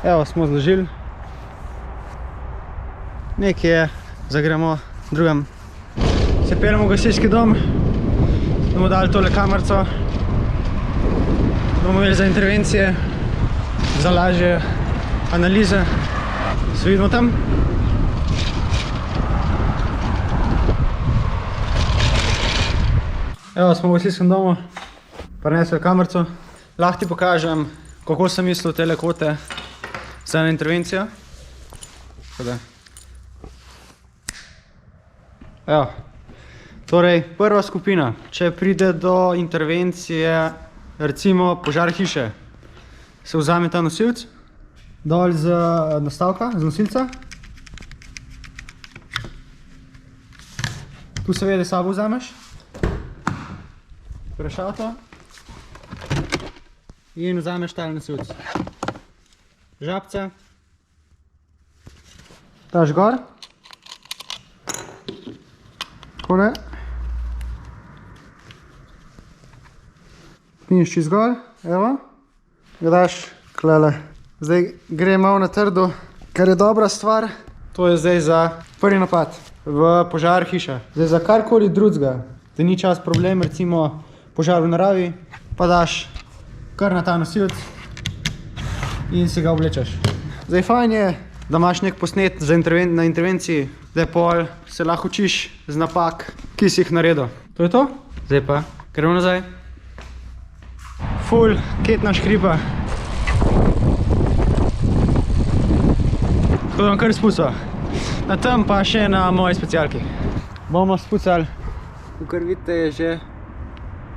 Evo, smo zložili. Nekaj je, zdaj gremo drugam. Se peljemo v gasilski dom, bomo dali tole kamerico. Bomo imeli za intervencije, za lažje analize. Se vidimo tam. Evo, smo v gasilskem domu, prinesli kamerico. Lahko ti pokažem, kako sem mislil tele kvote za eno intervencijo. Evo, torej prva skupina, če pride do intervencije, recimo požar hiše, se vzame ta nosilc, dol z nastavka, z nosilca. Tu seveda sabo vzameš, prešato in vzameš ta nosilc. Žabce, daš gor, takole, piniš čez gor, evo, ga daš klele. Zdaj gre malo na trdo, kar je dobra stvar, to je zdaj za prvi napad v požar hiše. Zdaj za karkoli drugega, da ni čas problem, recimo požar v naravi, pa daš kar na ta nosilc in si ga oblečeš. Zdaj fajn je, da imaš nek posnet na intervenciji, da pol se lahko učiš z napak, ki si jih naredil. To je to. Zdaj pa gremo nazaj. Ful, ketna škripa. To bom kar spucal. Na tem pa še na moji specialki. Bomo spucali. Kakor vidite, je že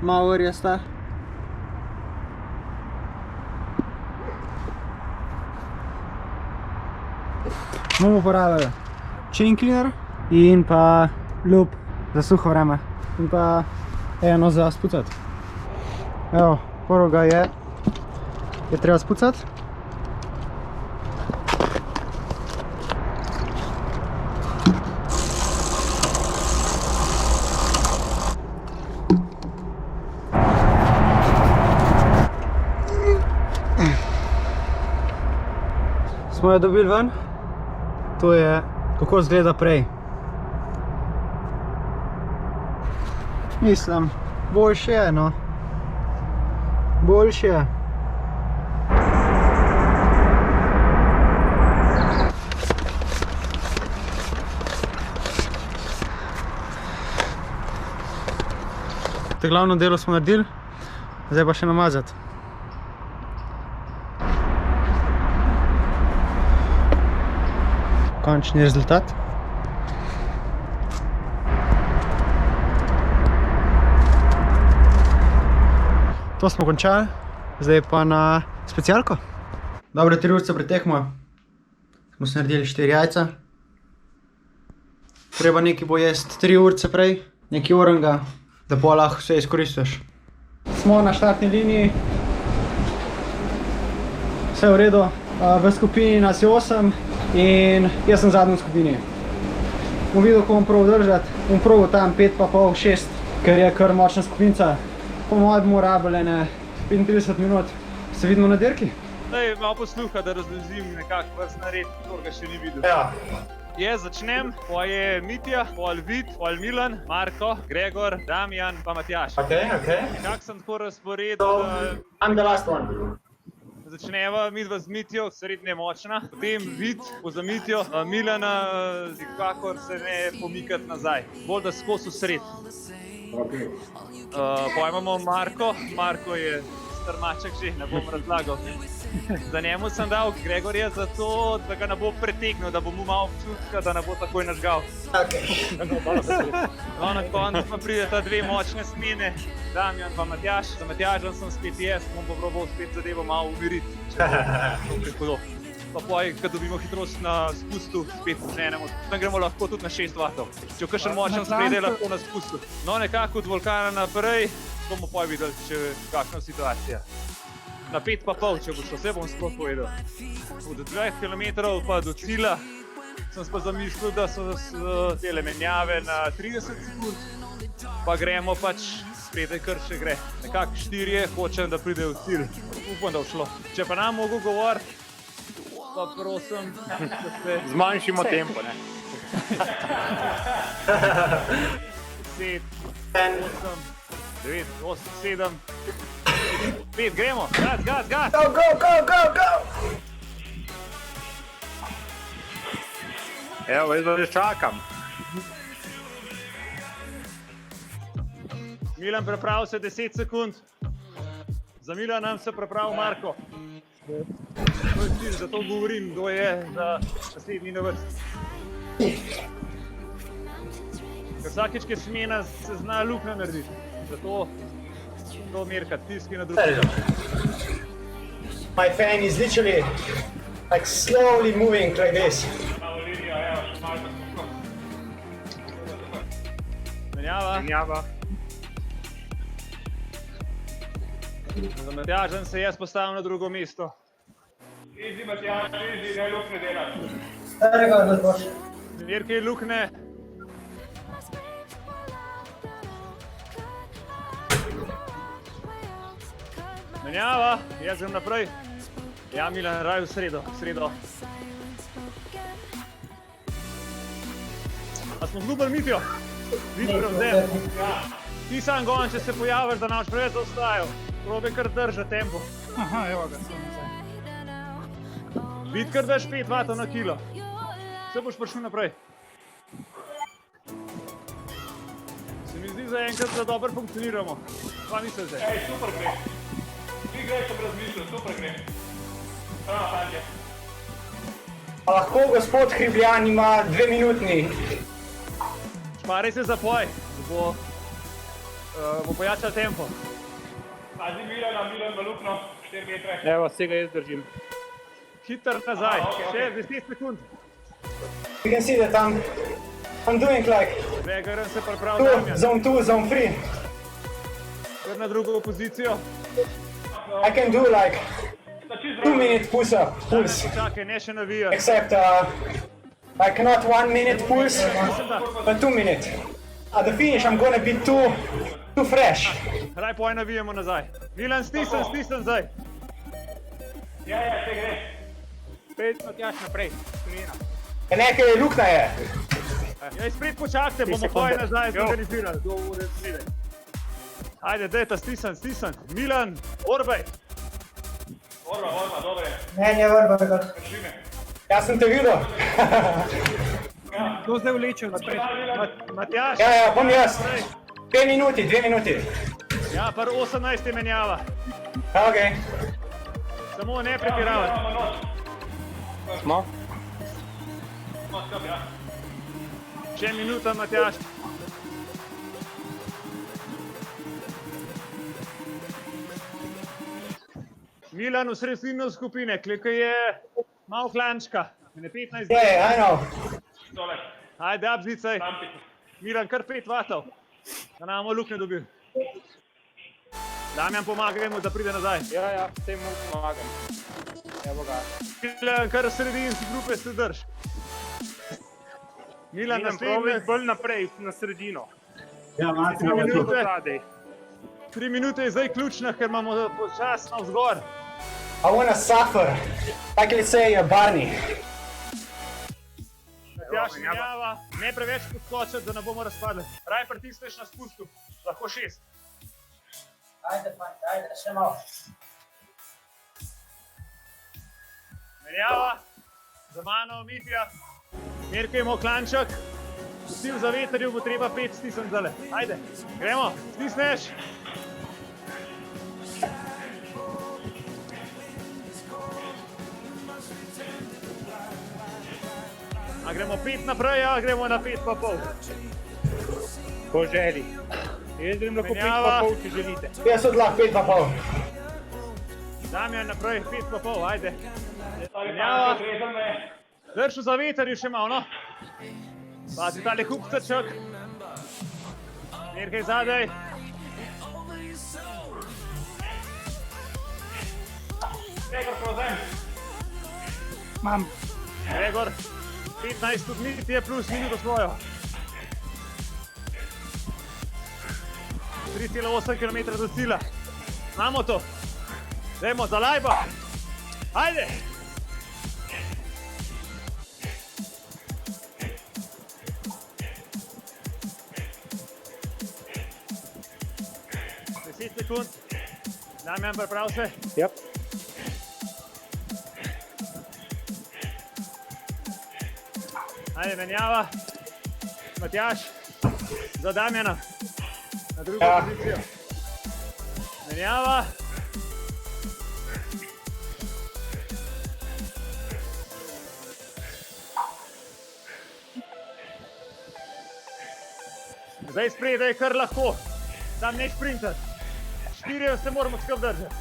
malo rjasta. Bomo uporabili chain cleaner in pa lup za suho vreme in pa eno za spucati. Evo, prvega je treba spucati. Smo jo dobili ven. To je, kako izgleda prej. Mislim, boljše je, no. Boljše je. To glavno delo smo naredili, zdaj pa še namazati. Končni rezultat. To smo končali, zdaj pa na specialko. Dobre 3 urice pred tekmo smo se naredili 4 jajca. Treba nekaj bo jesti 3 urice prej, nekaj orenga, da bo lahko vse izkoristiš. Smo na štartni liniji, vse v redu, v skupini nas je 8. In jaz sem zadnji v skupini. Bom videl, ko bom probal držati. Bom probal tam 5,5, 6, ker je kar močna skupinca. Po mojem bomo rabili 35 minut. Se vidimo na dirki? Zdaj malo posluha, da razložim nekako vrstni red, kdo ga še ni videl. Ja. Jaz začnem, pa je Mitja, pol Vid, pol Milan, Marko, Gregor, Damjan pa Matjaž. Nekako sem tako razporedil. I'm the last one. Začneva midva z Mitjo, srednje močna, potem Vid, za Mitjo, Milana, kakor se ne pomikati nazaj, bolj da skozi v sred. Pa imamo Marko je star maček že, ne bom razlagal. Za njemu sem dal Gregorja zato, da ga ne bo pretegnil, da bo mu malo občutka, da ne bo takoj nažgal. No, na koncu pa prideta 2 močne smene, Damjan pa Matjaž. Za Matjažem sem spet jaz, bom pa probal spet zadevo malo umiriti. Pa poj, ko dobimo hitrost na spustu, spet ženemo. Tam gremo lahko tudi na 6 vatov. Če v kakšen močen spredje, lahko na spustu. No, nekako od Vulkana naprej, bomo poj videli, če je kakšna situacija. Na 5,5, če bo šlo, vse bom sploh povedal. Od 2 km pa do cilja sem pa zamislil, da so tele menjave na 30 sekund, pa gremo pač spredaj, kar še gre. Nekako 4 hočem, da pride v cilj. Upam, da bo šlo. Če pa nam mogo govoriti, pa prosim, da se Zmanjšimo tempo, ne? 10, 8, 9, 8, 7, 5, gremo, gas! Go, go, go, go, go! Evo, jaz že čakam. Milan, prepravi se 10 sekund. Za Milanom se prepravi Marko. To je cilj, zato govorim, kdo je za naslednji na vrsti. Ker vsakič, ki je smena, se zna luknja narediti. Zato to merka, tiski na drugi. My fan is literally like slowly moving like this. Menjava. Menjava. Za Matjažem se jaz postavim na drugo mesto. Starega ne boš. Merke je lukne. Menjava, jaz grem naprej. Ja, Milan, raj v sredo. A smo zgubili Mitjo? Vidi prevzem. Ti sam gon, če se pojaviš, da naš preveč zaostajal. Probi kar drža tempo. Aha, evo ga, sem nazaj. Vidi kar daš 5 vatov na kilo. Vse boš prišel naprej. Se mi zdi zaenkrat, da dobro funkcioniramo. Kva mislite? Super gre. Ti greš ob razmišljati, super gre. Prava, fantje. A lahko gospod Hribljan ima 2 minutni. Šparaj se zapoj, bo pojačal tempo. Pazi Milan v lukno, 4 metre. Evo, vsega jaz držim. Hiter nazaj, okej. še 10 sekund. You can see that I'm doing like Vegaran se pripravi Damjan. zone 2, zone 3. Kar na drugo pozicijo. I can do like 2-minute pulse. Čakaj, ne še navija. Except like not 1 minute pulse, but 2 minute. At the finish I'm gonna be too fresh. Raj poj navijamo nazaj. Milan, stisnem zdaj. Ja, se gre. 5 Matjaž naprej. Nekaj luknja je. Ja, spet počakajte, bomo poj nazaj zorganizirali. Do ure srede. Ajde, dajte, stisnem. Milan, Orbej. Orba, dobre. Ne, vrba. Jaz sem te videl. Kdo zdaj vleče od spred? Matjaž. Ja, bom jaz. 2 minuti. Ja, par 18 je menjava. Ok. Samo ne pretiravati. Smo? Še minuta, Matjaž. Milan v sredino skupine, klikaj je malo klančka. Ne 15 dni. Yeah, I know. Tole. Ajde, abzicaj. Milan, kar 5 vatov. Da nam bomo luknje dobil. Damjan, pomagaj mu, da pride nazaj. Ja, vsem mu pomagam. Evo ga. Milan, kar sredinski grupe se drž. Milan, naslednje. Bolj naprej, na sredino. Ja, Tri minute. Zadej. 3 minute je zdaj ključna, ker imamo počas navzgor. I wanna suffer. Like let's say Barney. Matjaž menjava, ne preveč podskočiti, da ne bomo razpadli. Raj pritisneš na spustu, lahko 6. Ajde, še malo. Menjava, za mano Mitja, merkajmo klanček. Vsi v zavetrju bo treba 5 stisniti zdale. Ajde, gremo, stisneš. A gremo 5 naprej, a gremo na 5,5. Po želji. Jaz grem lahko 5,5, če želite. Jaz odlah 5,5. Damjan naprej, 5,5, ajde. Ja, Drž v zavetrju še malo, no. Pazi tale kupcaček. Merkaj zadaj. Imam. Gregor, 15 stopnic je plus minuto svojo. 3,8 km do cilja. Imamo to. Dajmo za lajbo. Ajde. sekund. Damjan, priprav se. Yep. Ajde, menjava. Matjaž, za Damjana. Na drugo pozicijo. Menjava. Zdaj spredaj kar lahko, tam ne šprintati. 4 se moramo skup držati.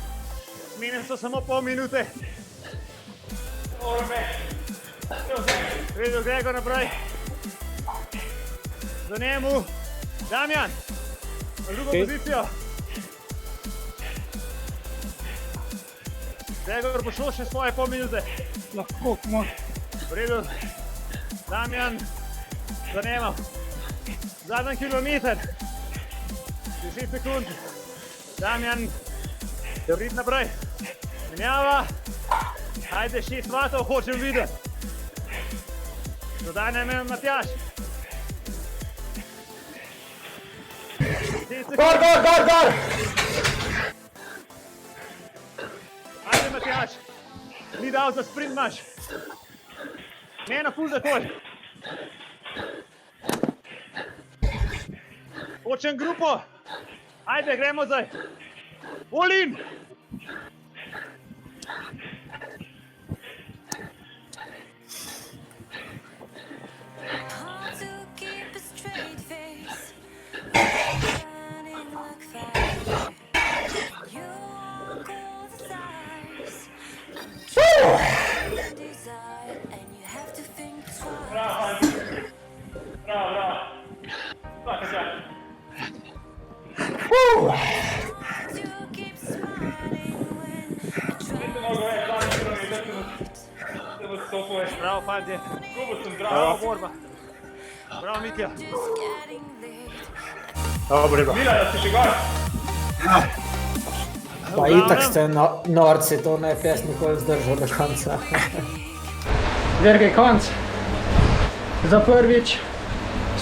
Menim so samo pol minute. Vedel Gregor naprej. Za njemu. Damjan, na drugo pozicijo. Gregor bo šel še svoje pol minute. Lahko, komot. V redu. Damjan, za njemu. Zadnji kilometer. 10 sekund. Damjan, prid naprej. Menjava. Ajde, 6 vatov hočem videti. Dodaj nam Matjaž. 10 sekund. Gor! Ajde, Matjaž. Ni dal za sprint imaš. Ne na ful takoj. Hočem grupo. Ajde, gremo zdaj. Olin! Hard to keep a straight face, burning like fire. You walk all the sides, desire, and you have to think twice. Hard to keep smiling when I try Bravo, fantje. Bravo, borba. Bravo, Mitja. just getting late. Dobro, Ivo. Mila, da si še gor. Pa itak ste norci, to ne pes nikoli zdržal do konca. Vergej konc. Za prvič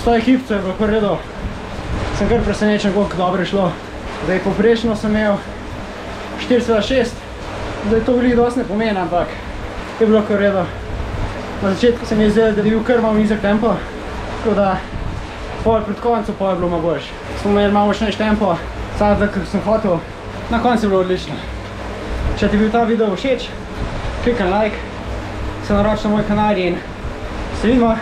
100 ekipcev je bilo kar redo. Sem kar presenečen, koliko dobro je šlo. Zdaj poprečno sem imel 4,6. Zdaj to veliko dosti ne pomeni, ampak je bilo kar redo. Na začetku se mi je zdelo, da je bil kar malo nizek tempo, tako da pol pred koncu pol je bilo malo boljše. Smo imeli malo močnejši tempo, sad kar sem hotel, na koncu je bilo odlično. Če ti je bil ta video všeč, klikaj na like, se naroči na moj kanal in se vidimo.